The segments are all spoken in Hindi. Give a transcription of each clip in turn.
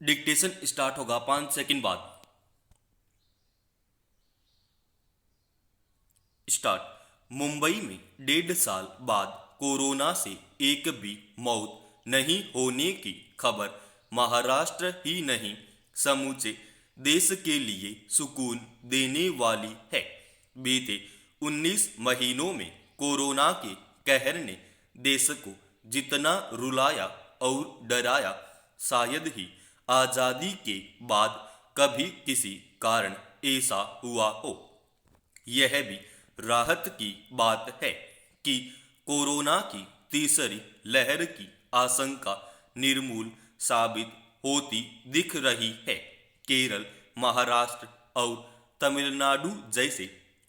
डिक्टेशन स्टार्ट होगा 5 सेकंड बाद। स्टार्ट। मुंबई में 1.5 साल बाद कोरोना से एक भी मौत नहीं होने की खबर महाराष्ट्र ही नहीं समूचे देश के लिए सुकून देने वाली है। बीते 19 महीनों में कोरोना के कहर ने देश को जितना रुलाया और डराया, शायद ही आजादी के बाद कभी किसी कारण ऐसा हुआ हो। यह भी राहत की बात है कि कोरोना की तीसरी लहर की आशंका निर्मूल साबित होती दिख रही है। केरल, महाराष्ट्र और तमिलनाडु जैसे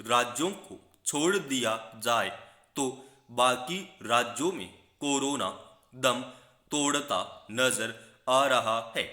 राज्यों को छोड़ दिया जाए तो बाकी राज्यों में कोरोना दम तोड़ता नजर आ रहा है।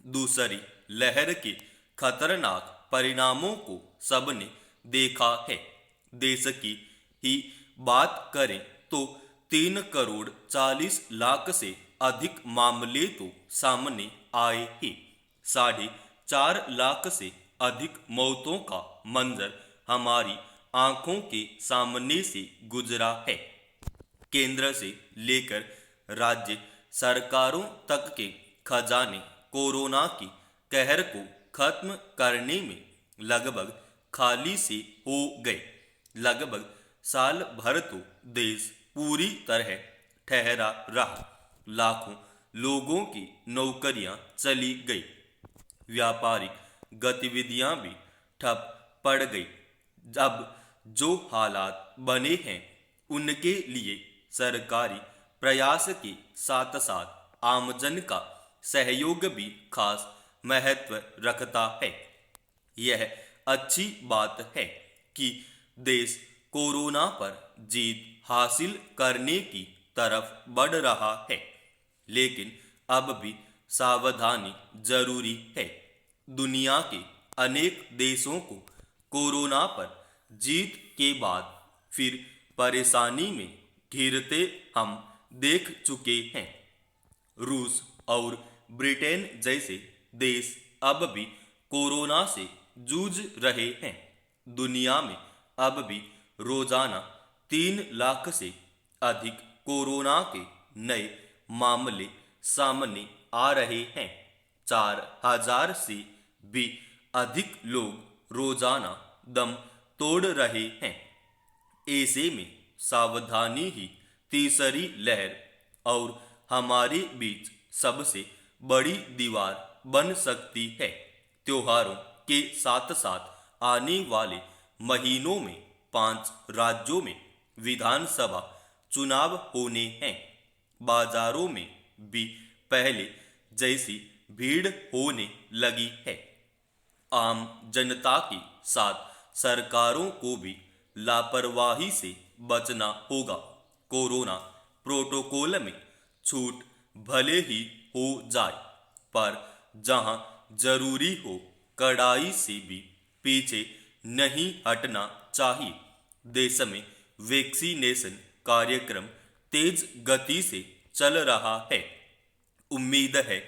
दूसरी लहर के खतरनाक परिणामों को सबने देखा है। देश की ही बात करें तो 3 करोड़ 40 लाख से अधिक मामले तो सामने आए ही। 4.5 लाख से अधिक मौतों का मंजर हमारी आंखों के सामने से गुजरा है। केंद्र से लेकर राज्य सरकारों तक के खजाने कोरोना की कहर को खत्म करने में लगभग खाली से हो गए। लगभग साल भर तो देश पूरी तरह ठहरा रहा। लाखों लोगों की नौकरियां चली गई। व्यापारिक गतिविधियां भी ठप पड़ गई। अब जो हालात बने हैं उनके लिए सरकारी प्रयास के साथ साथ आमजन का सहयोग भी खास महत्व रखता है। यह अच्छी बात है कि देश कोरोना पर जीत हासिल करने की तरफ बढ़ रहा है, लेकिन अब भी सावधानी जरूरी है। दुनिया के अनेक देशों को कोरोना पर जीत के बाद फिर परेशानी में घिरते हम देख चुके हैं। रूस और ब्रिटेन जैसे देश अब भी कोरोना से जूझ रहे हैं। दुनिया में अब भी रोजाना 3 लाख से अधिक कोरोना के नए मामले सामने आ रहे हैं। 4,000 से भी अधिक लोग रोजाना दम तोड़ रहे हैं। ऐसे में सावधानी ही तीसरी लहर और हमारे बीच सबसे बड़ी दीवार बन सकती है। त्योहारों के साथ साथ आने वाले महीनों में 5 राज्यों में विधानसभा चुनाव होने हैं। बाजारों में भी पहले जैसी भीड़ होने लगी है। आम जनता के साथ सरकारों को भी लापरवाही से बचना होगा। कोरोना प्रोटोकॉल में छूट भले ही हो जाए, पर जहां जरूरी हो कड़ाई से भी पीछे नहीं हटना चाहिए। देश में वैक्सीनेशन कार्यक्रम तेज गति से चल रहा है। उम्मीद है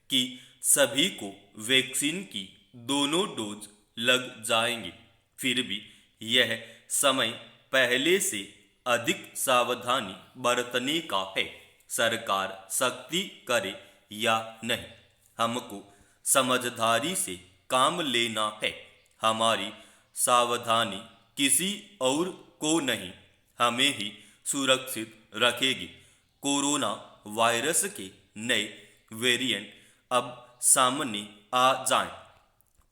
कि सभी को वैक्सीन की दोनों डोज लग जाएंगे। फिर भी यह समय पहले से अधिक सावधानी बरतने का है। सरकार सख्ती करे या नहीं, हमको समझदारी से काम लेना है। हमारी सावधानी किसी और को नहीं, हमें ही सुरक्षित रखेगी। कोरोना वायरस के नए वेरिएंट अब सामने आ जाएं,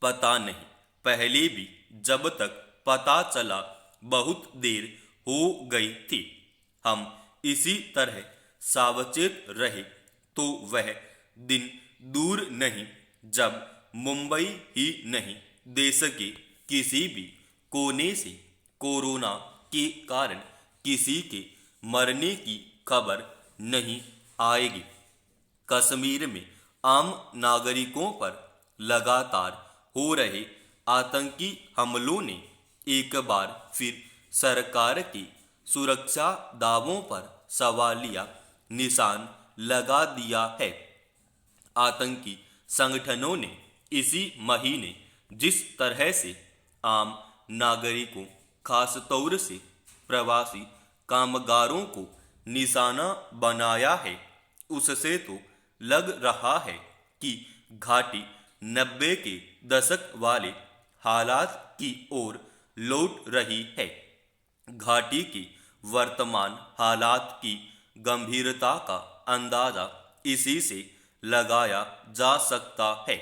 पता नहीं। पहले भी जब तक पता चला बहुत देर हो गई थी। हम इसी तरह सावचेत रहे तो वह दिन दूर नहीं जब मुंबई ही नहीं, देश के किसी भी कोने से कोरोना के कारण किसी के मरने की खबर नहीं आएगी। कश्मीर में आम नागरिकों पर लगातार हो रहे आतंकी हमलों ने एक बार फिर सरकार की सुरक्षा दावों पर सवालिया निशान लगा दिया है। आतंकी संगठनों ने इसी महीने जिस तरह से आम नागरिकों, खास तौर से प्रवासी कामगारों को निशाना बनाया है, उससे तो लग रहा है कि घाटी 90 के दशक वाले हालात की ओर लौट रही है। घाटी की वर्तमान हालात की गंभीरता का अंदाजा इसी से लगाया जा सकता है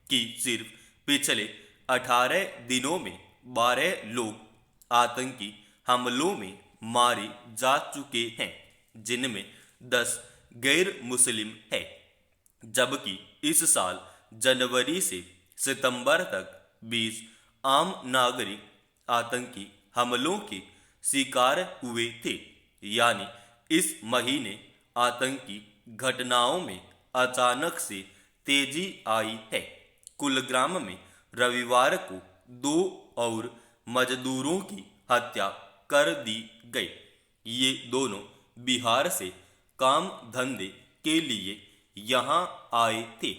कि सिर्फ पिछले 18 दिनों में 12 लोग आतंकी हमलों में मारे जा चुके हैं, जिनमें 10 गैर मुस्लिम है, जबकि इस साल जनवरी से सितंबर तक 20 आम नागरिक आतंकी हमलों के शिकार हुए थे। यानी इस महीने आतंकी घटनाओं में अचानक से तेजी आई है। कुलग्राम में रविवार को 2 और मजदूरों की हत्या कर दी गई। ये दोनों बिहार से काम धंधे के लिए यहाँ आए थे।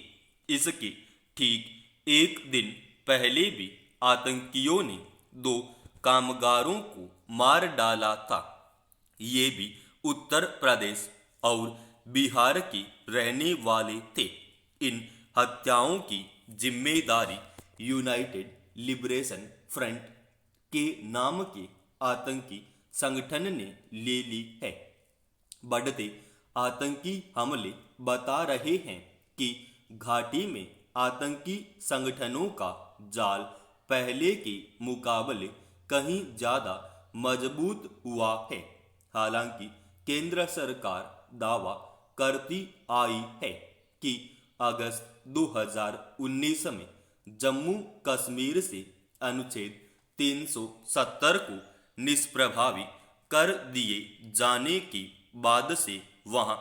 इसके ठीक एक दिन पहले भी आतंकियों ने 2 कामगारों को मार डाला था। ये भी उत्तर प्रदेश और बिहार के रहने वाले थे। इन हत्याओं की जिम्मेदारी यूनाइटेड लिबरेशन फ्रंट के नाम के आतंकी संगठन ने ले ली है। बढ़ते आतंकी हमले बता रहे हैं कि घाटी में आतंकी संगठनों का जाल पहले के मुकाबले कहीं ज्यादा मजबूत हुआ है। हालांकि केंद्र सरकार दावा करती आई है कि अगस्त 2019 में जम्मू कश्मीर से अनुच्छेद 370 को निष्प्रभावी कर दिए जाने के बाद से वहां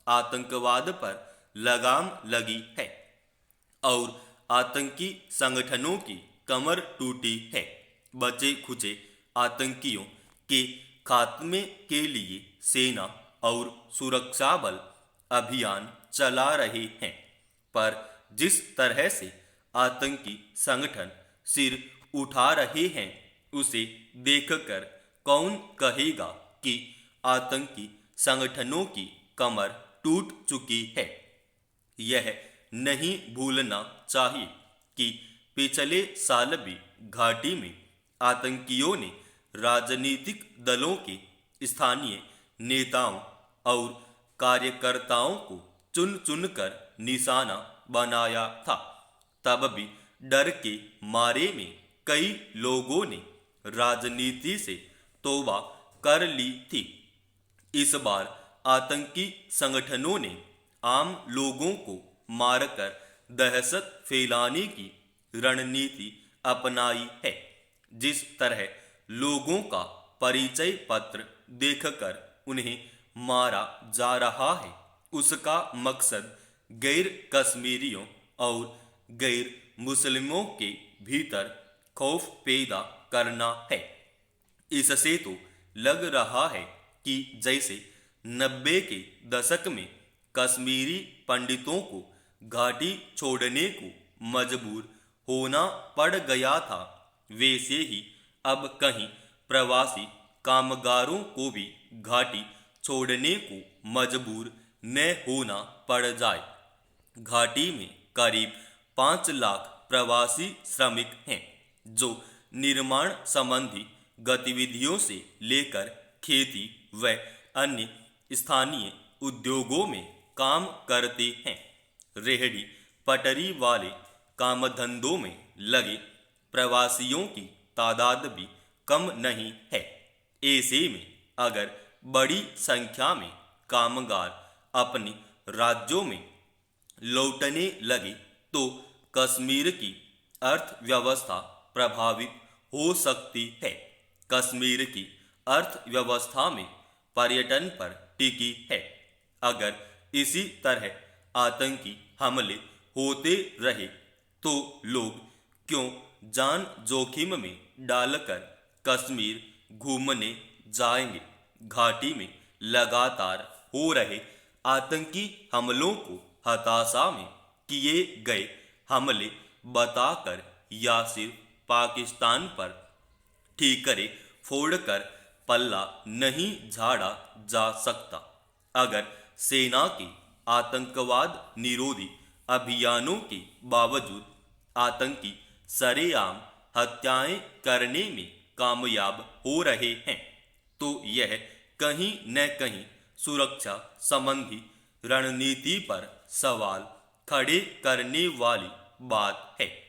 आतंकवाद पर लगाम लगी है और आतंकी संगठनों की कमर टूटी है। बचे खुचे आतंकियों के खात्मे के लिए सेना और सुरक्षा बल अभियान चला रहे हैं, पर जिस तरह से आतंकी संगठन सिर उठा रहे हैं, उसे देखकर कौन कहेगा कि आतंकी संगठनों की कमर टूट चुकी है। यह नहीं भूलना चाहिए कि पिछले साल भी घाटी में आतंकियों ने राजनीतिक दलों के स्थानीय नेताओं और कार्यकर्ताओं को चुन चुनकर निशाना बनाया था। तब भी डर के मारे में कई लोगों ने राजनीति से तौबा कर ली थी। इस बार आतंकी संगठनों ने आम लोगों को मारकर दहशत फैलाने की रणनीति अपनाई है। जिस तरह लोगों का परिचय पत्र देखकर उन्हें मारा जा रहा है, उसका मकसद गैर कश्मीरियों और गैर मुस्लिमों के भीतर खौफ पैदा करना है। इससे तो लग रहा है कि जैसे 90 के दशक में कश्मीरी पंडितों को घाटी छोड़ने को मजबूर होना पड़ गया था, वैसे ही अब कहीं प्रवासी कामगारों को भी घाटी छोड़ने को मजबूर न होना पड़ जाए। घाटी में करीब 5 लाख प्रवासी श्रमिक हैं, जो निर्माण संबंधी गतिविधियों से लेकर खेती व अन्य स्थानीय उद्योगों में काम करते हैं। रेहड़ी पटरी वाले काम धंधों में लगे प्रवासियों की तादाद भी कम नहीं है। ऐसे में अगर बड़ी संख्या में कामगार अपने राज्यों में लौटने लगे तो कश्मीर की अर्थव्यवस्था प्रभावित हो सकती है। कश्मीर की अर्थव्यवस्था में पर्यटन पर टिकी है। अगर इसी तरह आतंकी हमले होते रहे तो लोग क्यों जान जोखिम में डालकर कश्मीर घूमने जाएंगे। घाटी में लगातार हो रहे आतंकी हमलों को हताशा में किए गए हमले बताकर या सिर्फ पाकिस्तान पर ठीकरे फोड़कर पल्ला नहीं झाड़ा जा सकता। अगर सेना के आतंकवाद निरोधी अभियानों के बावजूद आतंकी सरेआम हत्याएं करने में कामयाब हो रहे हैं, तो यह कहीं न कहीं सुरक्षा संबंधी रणनीति पर सवाल खड़े करने वाली बात है।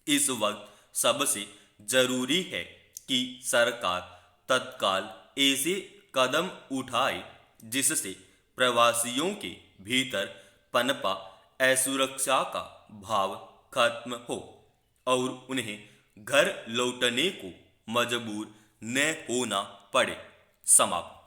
इस वक्त सबसे जरूरी है कि सरकार तत्काल ऐसे कदम उठाए जिससे प्रवासियों के भीतर पनपा असुरक्षा का भाव खत्म हो और उन्हें घर लौटने को मजबूर न होना पड़े। समाप्त।